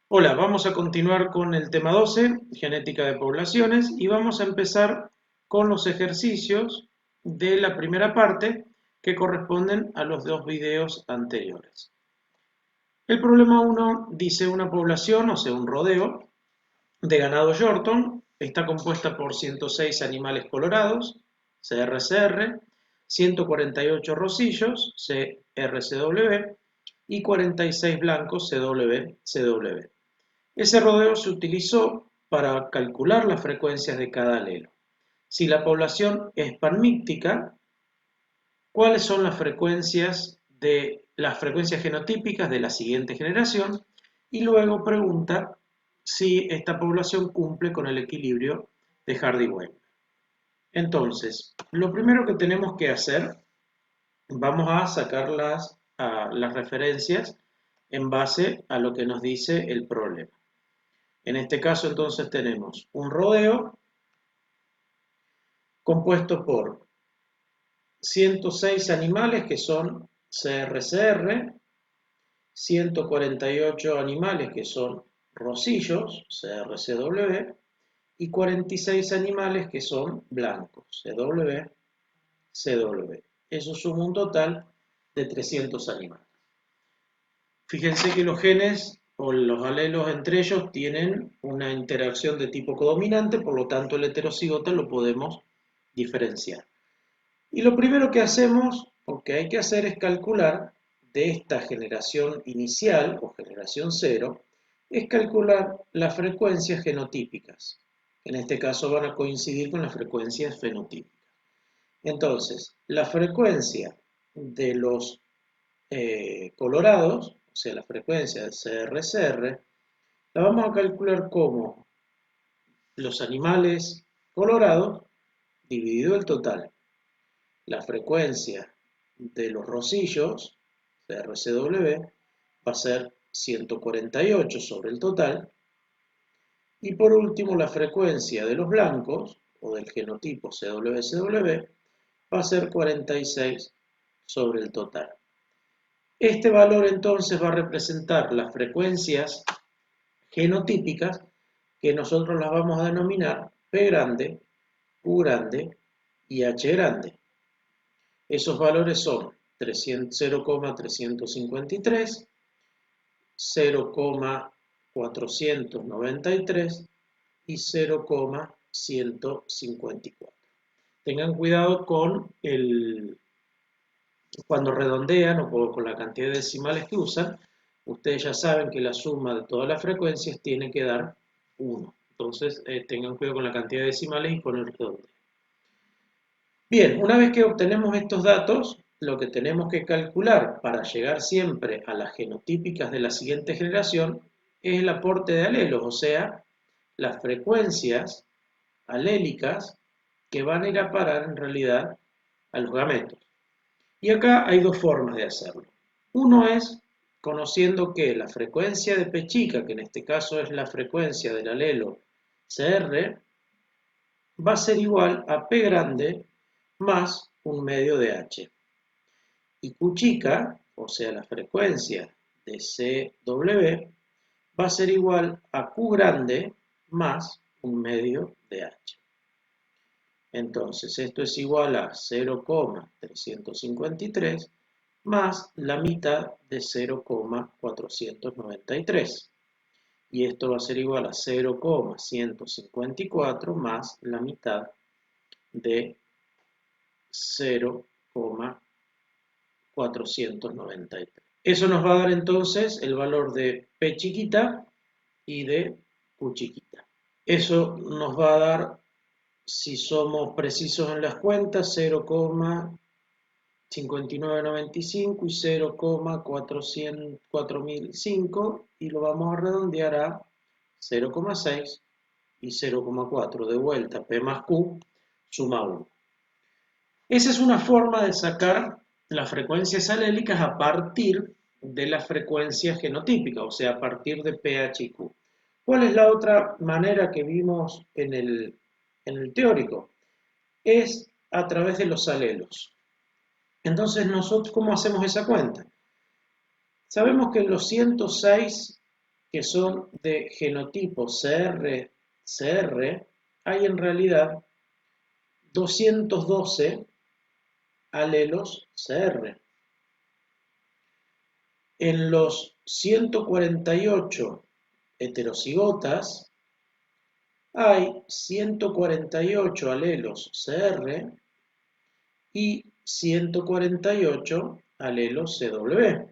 Hola, vamos a continuar con el tema 12, genética de poblaciones, y vamos a empezar con los ejercicios de la primera parte que corresponden a los dos videos anteriores. El problema 1 dice una población, o sea, un rodeo de ganado Yorkton, está compuesta por 106 animales colorados, CRCR, 148 rosillos, CRCW, y 46 blancos, CWCW. Ese rodeo se utilizó para calcular las frecuencias de cada alelo. Si la población es panmíctica, ¿cuáles son las frecuencias genotípicas de la siguiente generación? Y luego pregunta si esta población cumple con el equilibrio de Hardy-Weyl. Entonces, lo primero que tenemos que hacer, vamos a sacar las referencias en base a lo que nos dice el problema. En este caso entonces tenemos un rodeo compuesto por 106 animales que son CRCR, 148 animales que son rosillos, CRCW, y 46 animales que son blancos, CWCW. Eso suma un total de 300 animales. Fíjense que los genes o los alelos entre ellos tienen una interacción de tipo codominante, por lo tanto el heterocigoto lo podemos diferenciar. Y lo primero que hacemos, o que hay que hacer, es calcular de esta generación inicial, o generación cero, es calcular las frecuencias genotípicas. En este caso van a coincidir con las frecuencias fenotípicas. Entonces, la frecuencia de los colorados, o sea, la frecuencia del CRCR, la vamos a calcular como los animales colorados dividido el total. La frecuencia de los rosillos, CRCW, va a ser 148 sobre el total. Y por último, la frecuencia de los blancos, o del genotipo CWCW, va a ser 46 sobre el total. Este valor entonces va a representar las frecuencias genotípicas que nosotros las vamos a denominar P grande, Q grande y H grande. Esos valores son 0,353, 0,493 y 0,154. Tengan cuidado cuando redondean o con la cantidad de decimales que usan. Ustedes ya saben que la suma de todas las frecuencias tiene que dar 1. Entonces tengan cuidado con la cantidad de decimales y con el redondeo. Bien, una vez que obtenemos estos datos, lo que tenemos que calcular para llegar siempre a las genotípicas de la siguiente generación es el aporte de alelos, o sea, las frecuencias alélicas que van a ir a parar en realidad a los gametos. Y acá hay dos formas de hacerlo. Uno es conociendo que la frecuencia de P chica, que en este caso es la frecuencia del alelo CR, va a ser igual a P grande más un medio de H. Y Q chica, o sea la frecuencia de CW, va a ser igual a Q grande más un medio de H. Entonces esto es igual a 0,353 más la mitad de 0,493. Y esto va a ser igual a 0,154 más la mitad de 0,493. Eso nos va a dar entonces el valor de P chiquita y de Q chiquita. Eso nos va a dar, si somos precisos en las cuentas, 0,5995 y 0,4005 y lo vamos a redondear a 0,6 y 0,4. De vuelta, P más Q suma 1. Esa es una forma de sacar las frecuencias alélicas a partir de la frecuencia genotípica, o sea, a partir de pH y Q. ¿Cuál es la otra manera que vimos en el teórico? Es a través de los alelos. Entonces, nosotros, ¿cómo hacemos esa cuenta? Sabemos que en los 106 que son de genotipo CR, hay en realidad 212 alelos CR. En los 148 heterocigotas hay 148 alelos CR y 148 alelos CW.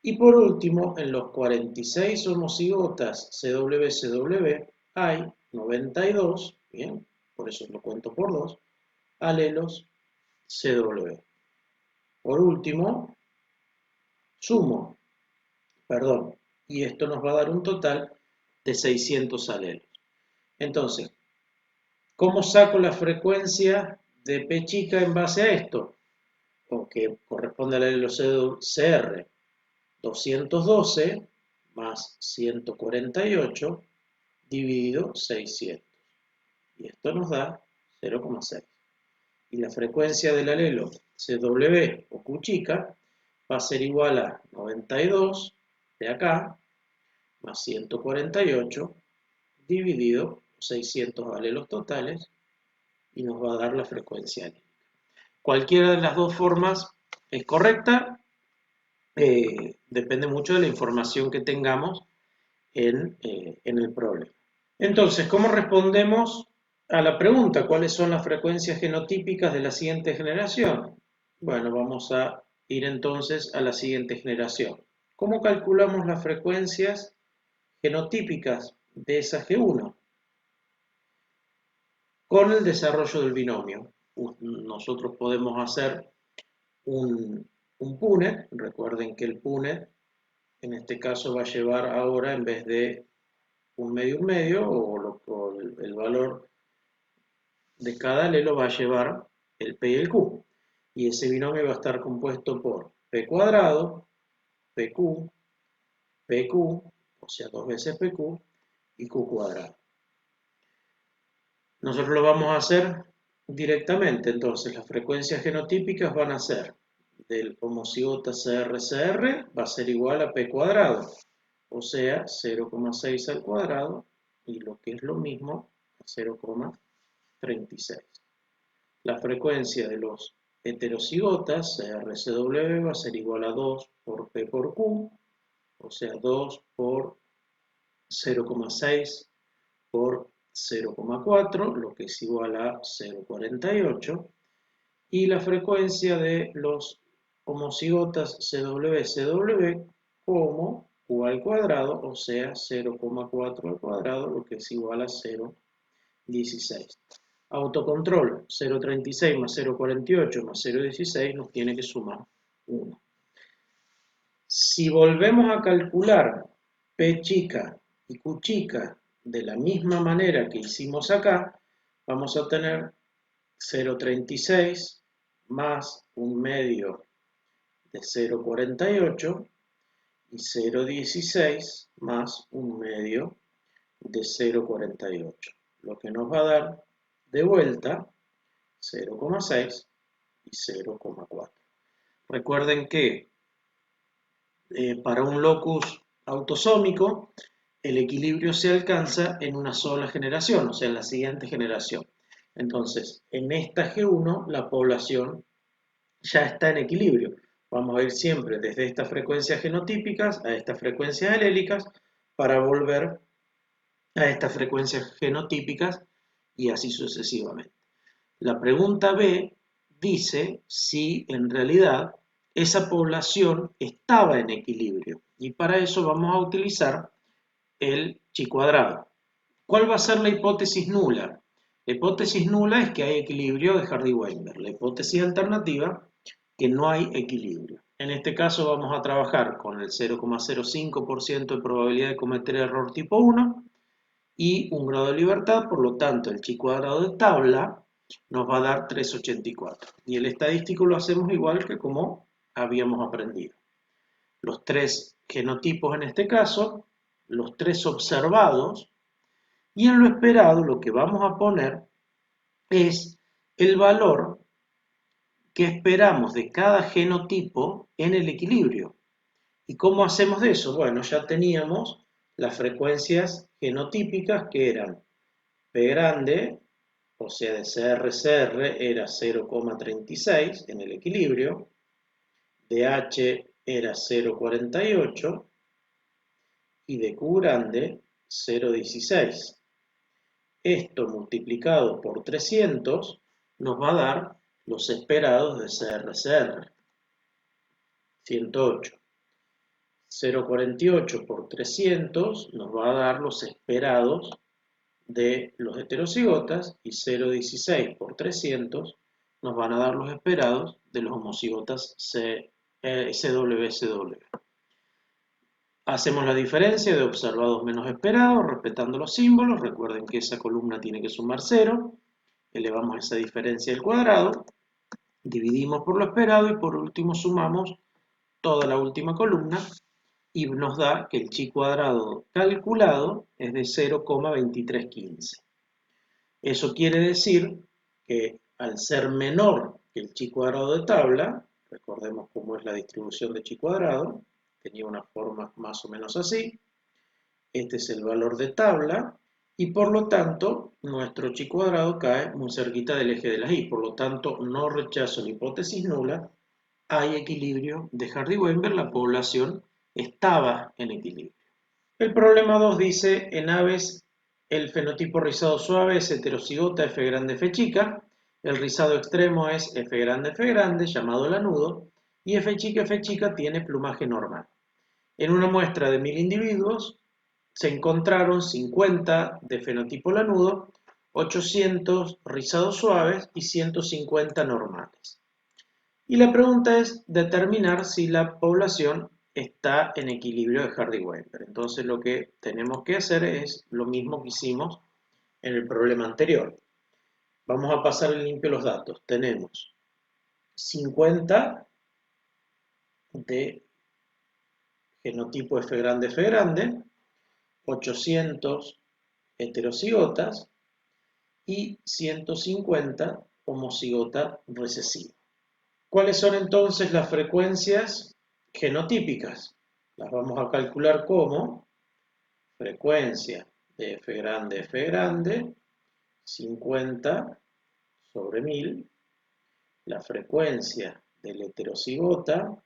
Y por último, en los 46 homocigotas CW hay 92, bien, por eso lo cuento por 2, alelos CW. Por último, sumo, perdón, y esto nos va a dar un total de 600 alelos. Entonces, ¿cómo saco la frecuencia de P chica en base a esto? O que corresponde al alelo CR. 212 más 148 dividido 600. Y esto nos da 0,6. Y la frecuencia del alelo CW o Q chica va a ser igual a 92 de acá más 148 dividido 600 alelos totales y nos va a dar la frecuencia alélica. Cualquiera de las dos formas es correcta, depende mucho de la información que tengamos en el problema. Entonces, ¿cómo respondemos a la pregunta? ¿Cuáles son las frecuencias genotípicas de la siguiente generación? Bueno, vamos a ir entonces a la siguiente generación. ¿Cómo calculamos las frecuencias genotípicas de esa G1? Con el desarrollo del binomio. Nosotros podemos hacer un Punnett. Recuerden que el Punnett en este caso va a llevar ahora, en vez de un medio, o el valor de cada alelo va a llevar el P y el Q. Y ese binomio va a estar compuesto por P cuadrado, PQ, PQ, o sea, 2 veces PQ, y Q cuadrado. Nosotros lo vamos a hacer directamente, entonces las frecuencias genotípicas van a ser del homocigota CR va a ser igual a P cuadrado, o sea, 0,6 al cuadrado, y lo que es lo mismo, 0,36. La frecuencia de los heterocigotas CRCW va a ser igual a 2 por P por Q, o sea, 2 por 0,6 por 0,4, lo que es igual a 0,48. Y la frecuencia de los homocigotas CW como Q al cuadrado, o sea, 0,4 al cuadrado, lo que es igual a 0,16. Autocontrol, 0,36 más 0,48 más 0,16 nos tiene que sumar 1. Si volvemos a calcular P chica y Q chica de la misma manera que hicimos acá, vamos a tener 0,36 más un medio de 0,48 y 0,16 más un medio de 0,48, lo que nos va a dar de vuelta 0,6 y 0,4. Recuerden que para un locus autosómico el equilibrio se alcanza en una sola generación, o sea, en la siguiente generación. Entonces, en esta G1 la población ya está en equilibrio. Vamos a ir siempre desde estas frecuencias genotípicas a estas frecuencias alélicas para volver a estas frecuencias genotípicas y así sucesivamente. La pregunta B dice si en realidad esa población estaba en equilibrio y para eso vamos a utilizar el chi cuadrado. ¿Cuál va a ser la hipótesis nula? La hipótesis nula es que hay equilibrio de Hardy-Weinberg. La hipótesis alternativa, que no hay equilibrio. En este caso vamos a trabajar con el 0,05% de probabilidad de cometer error tipo 1 y un grado de libertad, por lo tanto el chi cuadrado de tabla nos va a dar 3,84. Y el estadístico lo hacemos igual que como habíamos aprendido. Los tres genotipos en este caso, los tres observados, y en lo esperado lo que vamos a poner es el valor que esperamos de cada genotipo en el equilibrio. ¿Y cómo hacemos de eso? Bueno, ya teníamos las frecuencias genotípicas que eran P grande, o sea, de CR-CR era 0,36 en el equilibrio, DH era 0,48 y de Q grande 0,16. Esto multiplicado por 300 nos va a dar los esperados de CR-CR, 108. 0,48 por 300 nos va a dar los esperados de los heterocigotas y 0,16 por 300 nos van a dar los esperados de los homocigotas SW. Hacemos la diferencia de observados menos esperados, respetando los símbolos. Recuerden que esa columna tiene que sumar 0. Elevamos esa diferencia al cuadrado, dividimos por lo esperado y por último sumamos toda la última columna y nos da que el chi cuadrado calculado es de 0,2315. Eso quiere decir que al ser menor que el chi cuadrado de tabla, recordemos cómo es la distribución de chi cuadrado, tenía una forma más o menos así, este es el valor de tabla, y por lo tanto nuestro chi cuadrado cae muy cerquita del eje de las y, por lo tanto no rechazo la hipótesis nula, hay equilibrio de Hardy-Weinberg, la población estaba en equilibrio. El problema 2 dice, en aves el fenotipo rizado suave es heterocigota F grande F chica, el rizado extremo es F grande, llamado lanudo, y F chica tiene plumaje normal. En una muestra de 1000 individuos se encontraron 50 de fenotipo lanudo, 800 rizados suaves y 150 normales. Y la pregunta es determinar si la población está en equilibrio de Hardy-Weinberg. Entonces lo que tenemos que hacer es lo mismo que hicimos en el problema anterior. Vamos a pasar en limpio los datos. Tenemos 50 de genotipo F grande, 800 heterocigotas y 150 homocigota recesiva. ¿Cuáles son entonces las frecuencias genotípicas? Las vamos a calcular como frecuencia de F grande, 50 sobre 1000, la frecuencia del heterocigota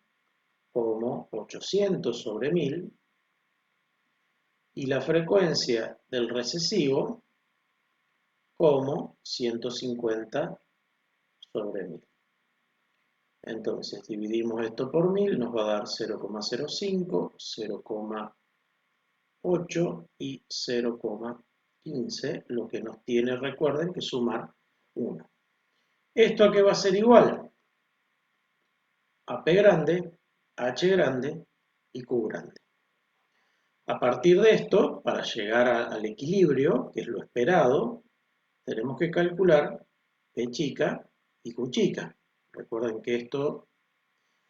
como 800 sobre 1000 y la frecuencia del recesivo como 150 sobre 1000. Entonces dividimos esto por 1000, nos va a dar 0,05, 0,8 y 0,15, lo que nos tiene, recuerden, que sumar 1. ¿Esto a qué va a ser igual? A P grande, H grande y Q grande. A partir de esto, para llegar al equilibrio, que es lo esperado, tenemos que calcular P chica y Q chica. Recuerden que esto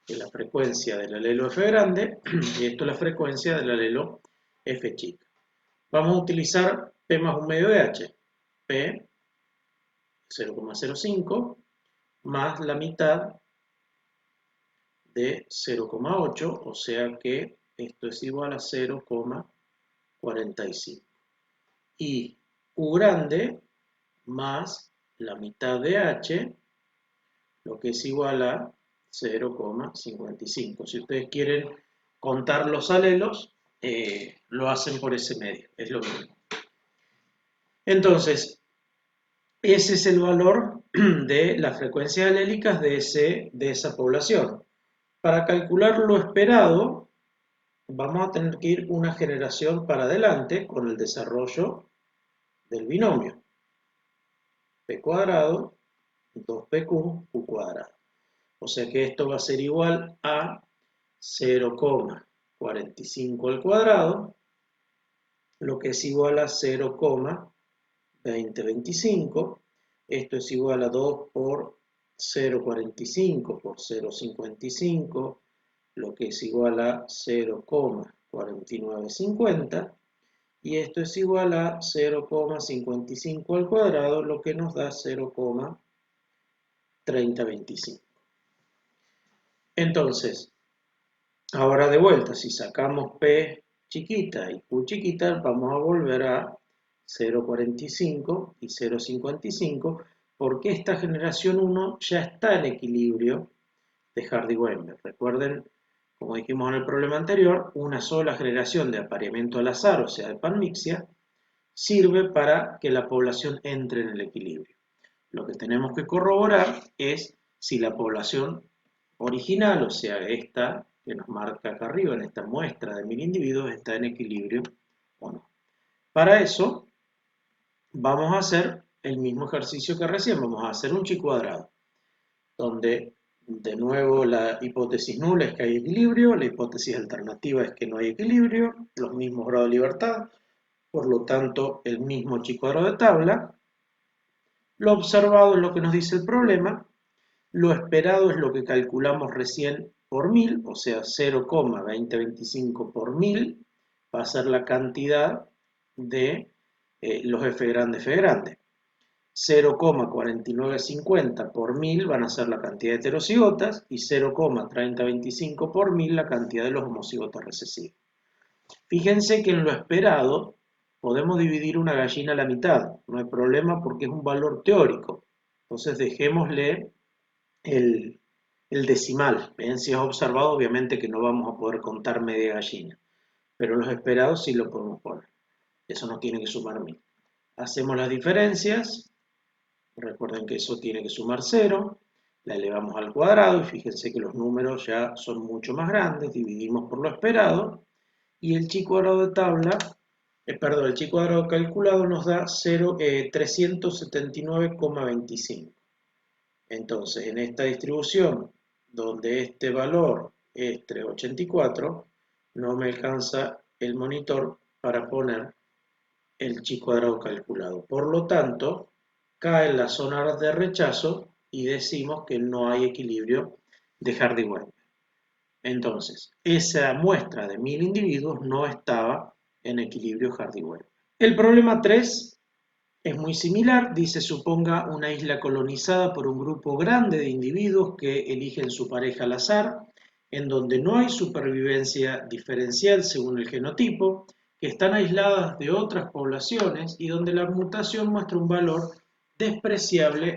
es la frecuencia del alelo F grande y esto es la frecuencia del alelo F chica. Vamos a utilizar P más un medio de H. P 0,05 más la mitad de 0,8, o sea que esto es igual a 0,45. Y U grande más la mitad de H, lo que es igual a 0,55. Si ustedes quieren contar los alelos, lo hacen por ese medio, es lo mismo. Entonces, ese es el valor de las frecuencias alélicas de esa población. Para calcular lo esperado, vamos a tener que ir una generación para adelante con el desarrollo del binomio. P cuadrado, 2PQ, Q cuadrado. O sea que esto va a ser igual a 0,45 al cuadrado, lo que es igual a 0,2025. Esto es igual a 2 por 0,45 por 0,55, lo que es igual a 0,4950. Y esto es igual a 0,55 al cuadrado, lo que nos da 0,3025. Entonces, Ahora de vuelta, si sacamos P chiquita y Q chiquita, vamos a volver a 0,45 y 0,55 porque esta generación 1 ya está en equilibrio de Hardy-Weinberg. Recuerden, como dijimos en el problema anterior, una sola generación de apareamiento al azar, o sea, de panmixia, sirve para que la población entre en el equilibrio. Lo que tenemos que corroborar es si la población original, o sea, esta que nos marca acá arriba en esta muestra de 1000 individuos, está en equilibrio o no. Para eso, vamos a hacer el mismo ejercicio que recién, vamos a hacer un chi cuadrado, donde de nuevo la hipótesis nula es que hay equilibrio, la hipótesis alternativa es que no hay equilibrio, los mismos grados de libertad, por lo tanto el mismo chi cuadrado de tabla. Lo observado es lo que nos dice el problema, lo esperado es lo que calculamos recién por 1000, o sea 0,2025 por 1000 va a ser la cantidad de los F grande F grande. 0,4950 por 1000 van a ser la cantidad de heterocigotas y 0,3025 por 1000 la cantidad de los homocigotas recesivos. Fíjense que en lo esperado podemos dividir una gallina a la mitad, no hay problema porque es un valor teórico. Entonces dejémosle el, el decimal. ¿Ven? Si es observado, obviamente que no vamos a poder contar media gallina, pero los esperados sí lo podemos poner. Eso nos tiene que sumar 1000. Hacemos las diferencias. Recuerden que eso tiene que sumar 0, la elevamos al cuadrado y fíjense que los números ya son mucho más grandes, dividimos por lo esperado y el chi cuadrado de tabla, perdón, el chi cuadrado calculado nos da 379,25. Entonces, en esta distribución, donde este valor es 384, no me alcanza el monitor para poner el chi cuadrado calculado. Por lo tanto, cae en la zona de rechazo y decimos que no hay equilibrio de Hardy-Weinberg. Entonces, esa muestra de 1000 individuos no estaba en equilibrio Hardy-Weinberg. El problema 3 es muy similar, dice suponga una isla colonizada por un grupo grande de individuos que eligen su pareja al azar, en donde no hay supervivencia diferencial según el genotipo, que están aisladas de otras poblaciones y donde la mutación muestra un valor despreciable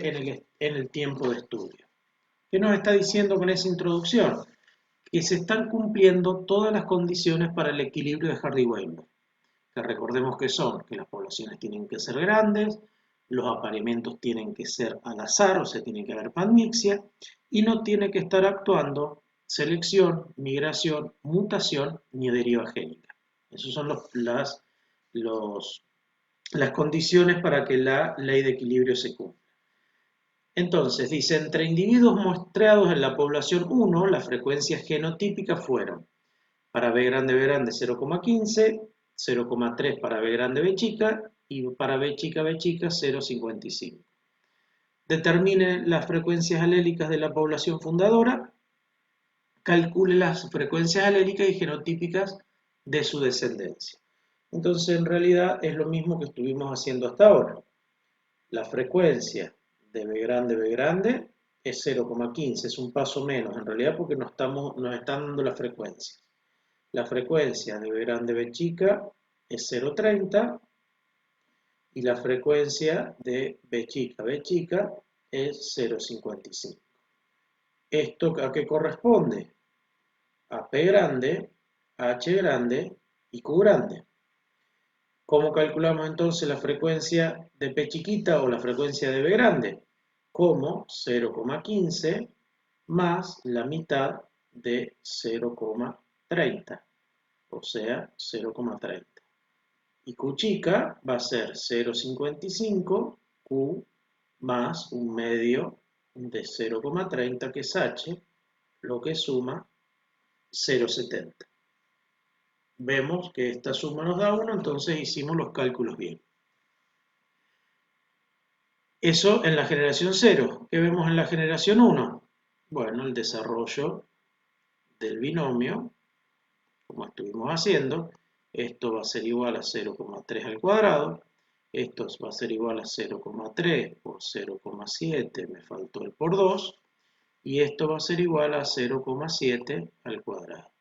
en el tiempo de estudio. ¿Qué nos está diciendo con esa introducción? Que se están cumpliendo todas las condiciones para el equilibrio de Hardy-Weinberg. Que recordemos que son que las poblaciones tienen que ser grandes, los apareamientos tienen que ser al azar, o sea, tiene que haber panmixia, y no tiene que estar actuando selección, migración, mutación ni deriva génica. Esas son las condiciones para que la ley de equilibrio se cumpla. Entonces, dice, entre individuos muestreados en la población 1, las frecuencias genotípicas fueron para B grande 0,15, 0,3 para B grande B chica y para B chica 0,55. Determine las frecuencias alélicas de la población fundadora, calcule las frecuencias alélicas y genotípicas de su descendencia. Entonces, en realidad es lo mismo que estuvimos haciendo hasta ahora. La frecuencia de B grande es 0,15, es un paso menos en realidad porque nos están dando las frecuencias. La frecuencia de B grande B chica es 0,30 y la frecuencia de B chica es 0,55. ¿Esto a qué corresponde? A P grande, H grande y Q grande. ¿Cómo calculamos entonces la frecuencia de P chiquita o la frecuencia de B grande? Como 0,15 más la mitad de 0,30. O sea, 0,30. Y Q chica va a ser 0,55, Q más un medio de 0,30 que es H, lo que suma 0,70. Vemos que esta suma nos da 1, entonces hicimos los cálculos bien. Eso en la generación 0. ¿Qué vemos en la generación 1? Bueno, el desarrollo del binomio, como estuvimos haciendo. Esto va a ser igual a 0,3 al cuadrado. Esto va a ser igual a 0,3 por 0,7, me faltó el por 2. Y esto va a ser igual a 0,7 al cuadrado.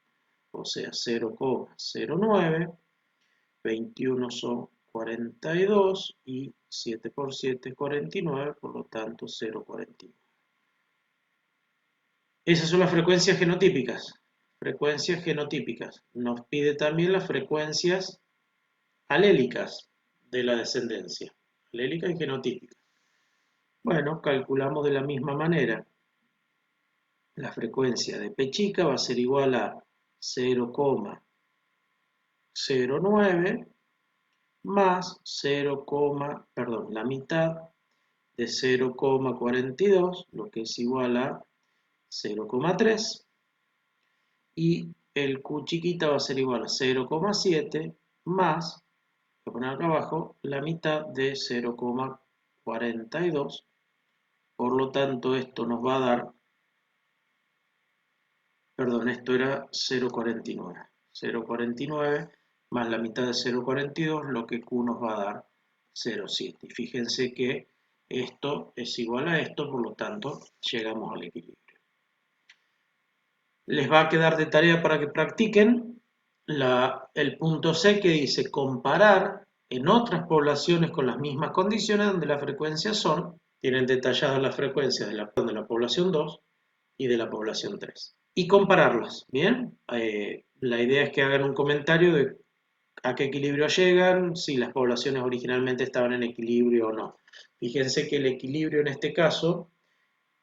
o sea 0,09, 21 son 42 y 7 por 7 es 49, por lo tanto 0,49. Esas son las frecuencias genotípicas. Frecuencias genotípicas. Nos pide también las frecuencias alélicas de la descendencia. Alélica y genotípica. Bueno, calculamos de la misma manera. La frecuencia de P chica va a ser igual a 0,09 más 0, perdón, la mitad de 0,42, lo que es igual a 0,3, y el Q chiquita va a ser igual a 0,7 más, voy a poner acá abajo, la mitad de 0,42, por lo tanto esto nos va a dar, perdón, esto era 0,49, 0,49 más la mitad de 0,42, lo que Q nos va a dar 0,7. Y fíjense que esto es igual a esto, por lo tanto llegamos al equilibrio. Les va a quedar de tarea para que practiquen el punto C, que dice comparar en otras poblaciones con las mismas condiciones donde las frecuencias tienen detalladas las frecuencias de la población 2 y de la población 3. Y compararlas, ¿bien? La idea es que hagan un comentario de a qué equilibrio llegan, si las poblaciones originalmente estaban en equilibrio o no. Fíjense que el equilibrio en este caso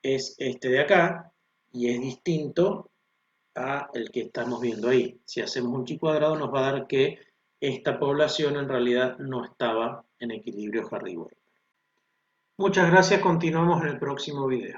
es este de acá y es distinto a el que estamos viendo ahí. Si hacemos un chi cuadrado nos va a dar que esta población en realidad no estaba en equilibrio Hardy-Weyberg. Muchas gracias, continuamos en el próximo video.